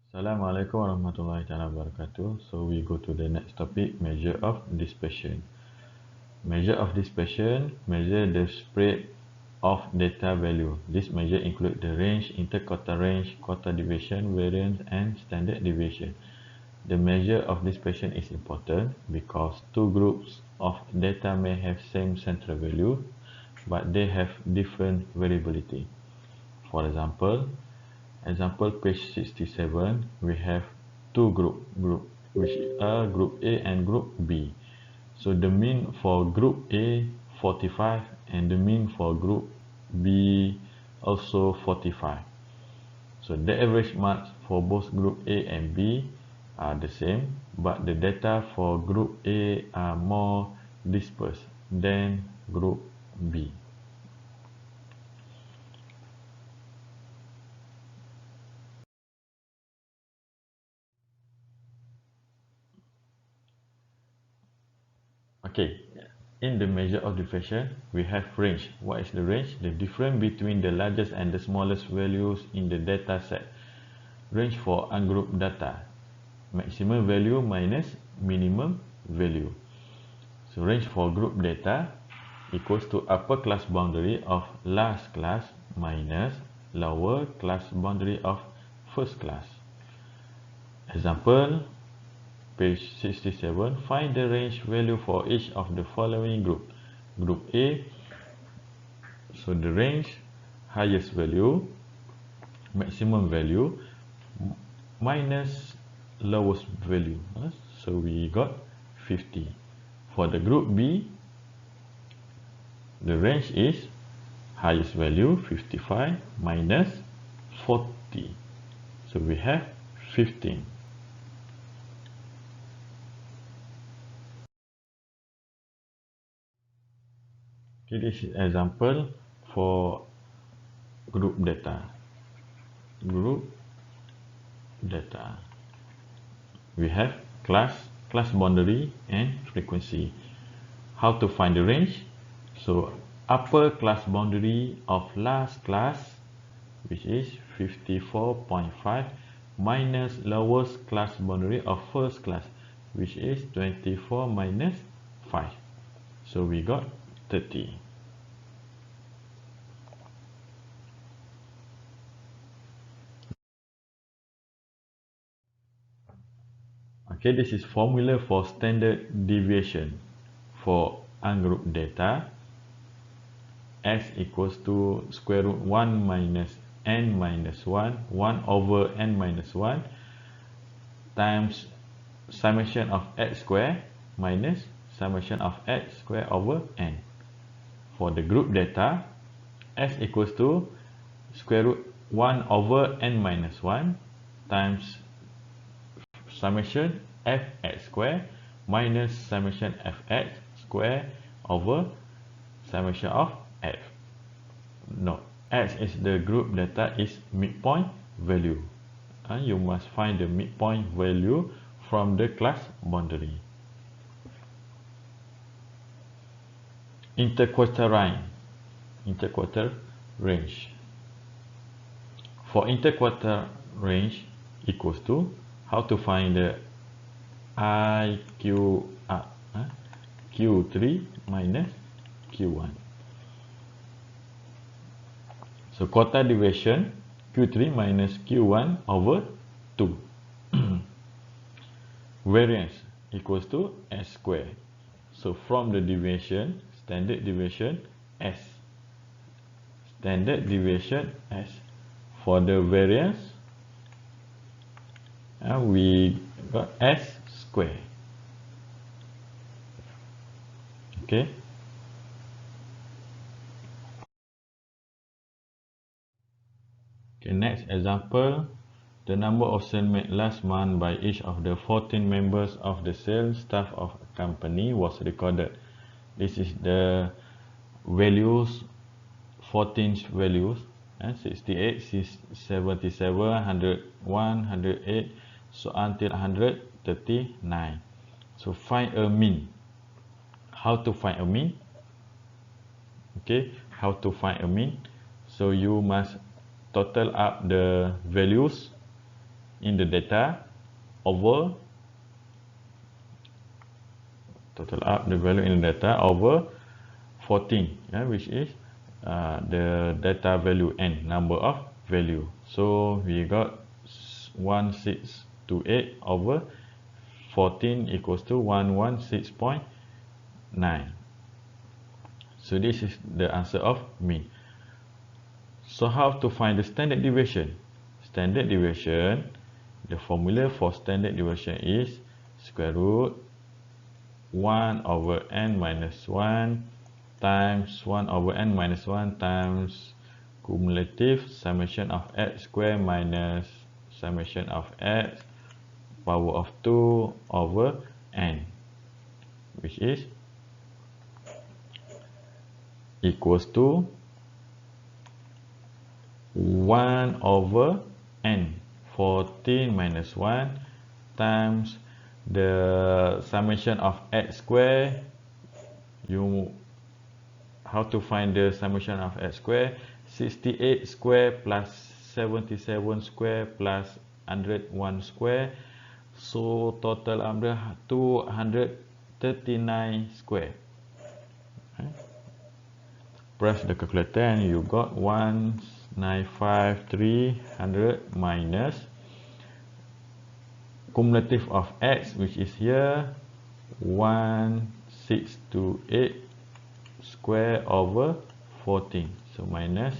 Assalamualaikum warahmatullahi wabarakatuh. So we go to the next topic, measure of dispersion. Measure of dispersion measure the spread of data value. This measure include the range, interquartile range, quartile deviation, variance, and standard deviation. The measure of dispersion is important because two groups of data may have same central value, but they have different variability. For example, page 67, we have two group which are group A and group B. So the mean for group A 45 and the mean for group B also 45. So the average marks for both group A and B are the same, but the data for group A are more dispersed than group B. Okay, in the measure of diffraction, we have range. What is the range? The difference between the largest and the smallest values in the data set. Range for ungrouped data. Maximum value minus minimum value. So range for group data equals to upper class boundary of last class minus lower class boundary of first class. Example, page 67, find the range value for each of the following group. Group A, so the range highest value, maximum value, minus lowest value. So we got 50. For the group B, the range is highest value 55 minus 40. So we have 15. Okay, this is example for group data. Group data. We have class boundary, and frequency. How to find the range? So upper class boundary of last class, which is 54.5, minus lowest class boundary of first class, which is 24 minus 5. So we got 30. Okay, this is formula for standard deviation for ungrouped data. S equals to square root 1 minus n minus 1, 1 over n minus 1 times summation of x square minus summation of x square over n. For the group data, S equals to square root 1 over n minus 1 times summation fx square minus summation fx square over summation of f. No, x is the group data is midpoint value. You must find the midpoint value from the class boundary. Interquartile range. For interquartile range equals to, how to find the Q3 minus Q1. So quartile deviation Q3 minus Q1 over 2. Variance equals to S square. So from the deviation, standard deviation S. Standard deviation S. For the variance, we got S square. Okay. Okay, next example. The number of sales made last month by each of the 14 members of the sales staff of a company was recorded. This is the values, 14 values, 68, 77, 101, 108, so until 139. So find a mean. How to find a mean? Okay, how to find a mean? So you must total up the values in the data over total up the value in the data over 14, which is the data value n, number of value. So we got 1628 over 14 equals to 116.9. So this is the answer of mean. So how to find the standard deviation? Standard deviation, the formula for standard deviation is square root 1 over n minus 1 times 1 over n minus 1 times cumulative summation of x square minus summation of x power of 2 over n, which is equals to 1 over n, 14 minus 1 times the summation of x square. How to find the summation of x square? 68 square plus 77 square plus 101 square, so total under 239 square. Press the calculator and you got 195300 minus cumulative of x, which is here 1628 square over 14, so minus,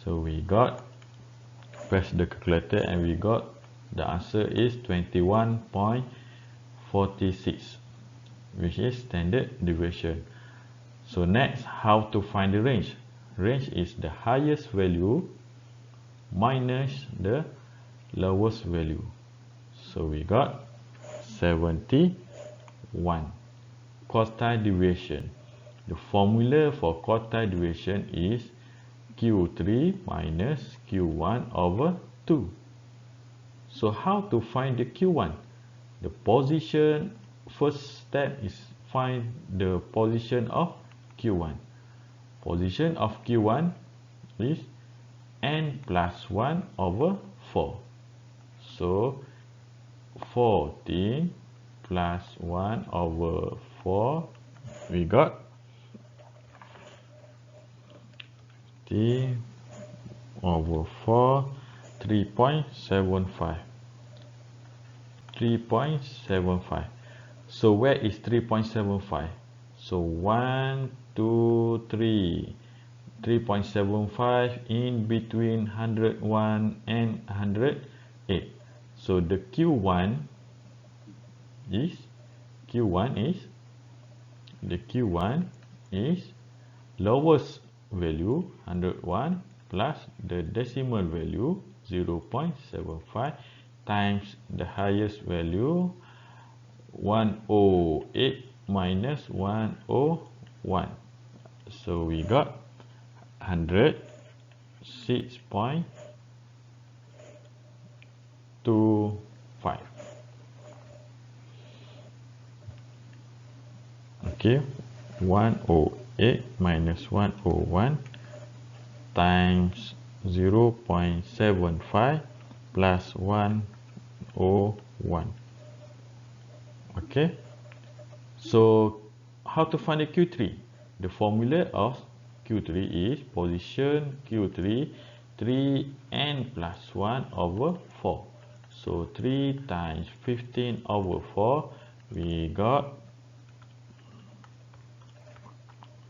so we got, press the calculator and we got the answer is 21.46, which is standard deviation. So next, how to find the range? Range is the highest value minus the lowest value. So we got 71. Quartile deviation. The formula for quartile deviation is Q3 minus Q1 over 2. So how to find the Q1? The position, first step is find the position of Q1. Position of Q1 is n plus 1 over 4. So 14 plus 1 over 4, we got t over 4, 3.75. 3.75. So where is 3.75? So 1, 2, 3. 3.75 in between 101 and 108. So the Q1 is lowest value 101 plus the decimal value 0.75 times the highest value 108 minus 101. So we got 106.25. Okay, 108 minus 101 times 0.75 plus 101. Okay, so how to find the Q3? The formula of Q3 is position Q3 3n plus 1 over 4. So 3 times 15 over 4, we got,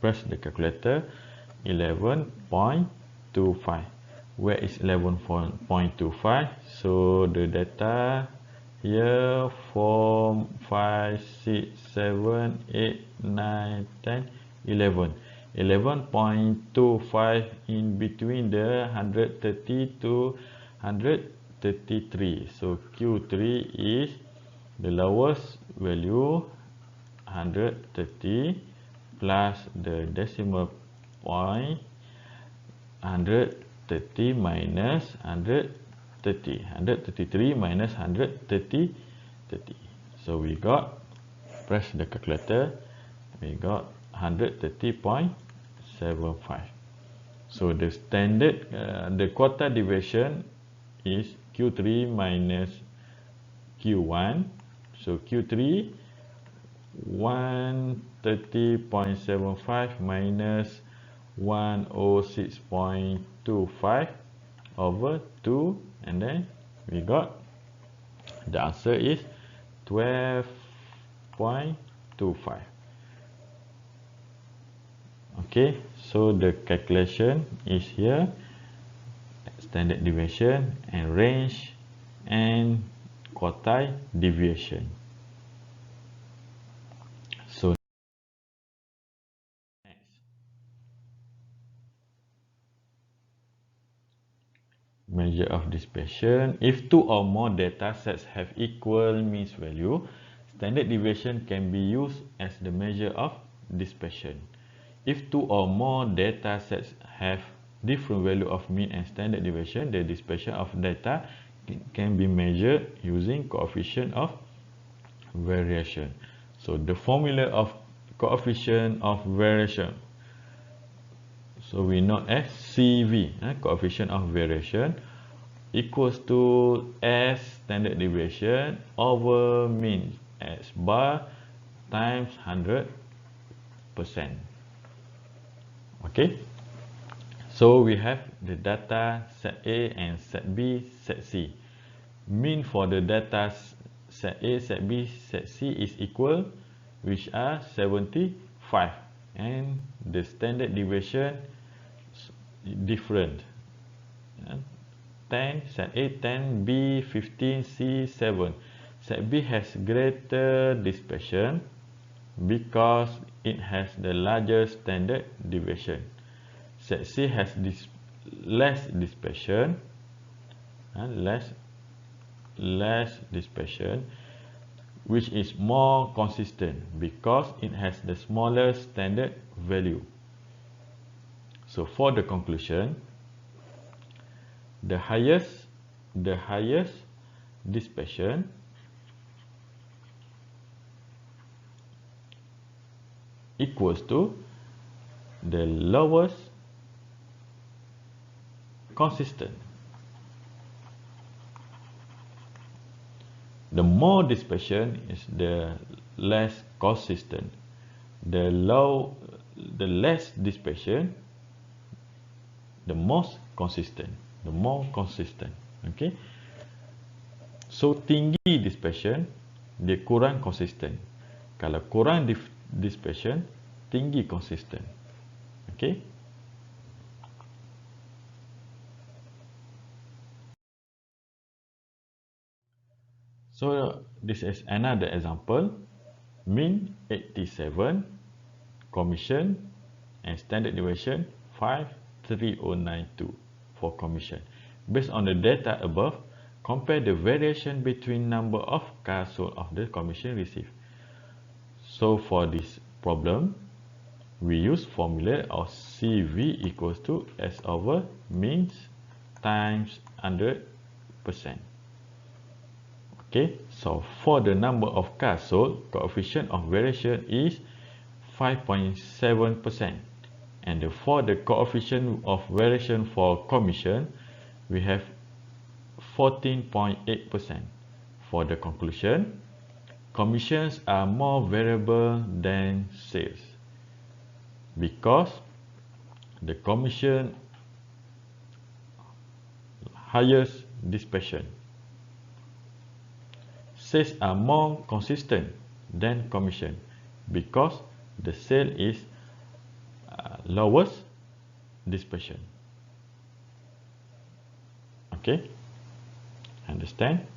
press the calculator, 11.25. Where is 11.25? So the data here 4, 5, 6, 7, 8, 9, 10, 11. 11.25 in between the 130 to 133. So Q3 is the lowest value 130 plus the decimal point 130 minus 130. 133 minus 130. So we got, press the calculator, we got 130.75. So the standard, the quartile deviation is Q3 minus Q1. So Q3 130.75 minus 106.25 over 2, and then we got the answer is 12.25. Okay, so the calculation is here: standard deviation and range and quartile deviation. So next, measure of dispersion. If two or more data sets have equal mean value, standard deviation can be used as the measure of dispersion. If two or more data sets have different value of mean and standard deviation, the dispersion of data can be measured using coefficient of variation. So the formula of coefficient of variation, so we know as CV, coefficient of variation, equals to S standard deviation over mean S bar times 100%. Okay, so we have the data set A and set B, set C. Mean for the data set A, set B, set C is equal, which are 75, and the standard deviation different. 10, set A 10, B 15, C 7. Set B has greater dispersion because it has the larger standard deviation. Set C has less dispersion, less dispersion, which is more consistent because it has the smaller standard value. So for the conclusion, the highest dispersion equals to the lowest consistent. The more dispersion is the less consistent. The less dispersion, the most consistent. The more consistent. Okay. So tinggi dispersion, dia kurang consistent. Kalau kurang dispersion, tinggi consistent. Okay. So this is another example. Mean 87, commission, and standard deviation 53092 for commission. Based on the data above, compare the variation between number of cars sold of the commission received. So for this problem, we use formula of CV equals to S over means times 100%. Okay, so for the number of cars sold, coefficient of variation is 5.7%, and for the coefficient of variation for commission, we have 14.8%. For the conclusion, commissions are more variable than sales because the commission highest dispersion. Sales are more consistent than commission because the sale is lowest dispersion. Okay, understand?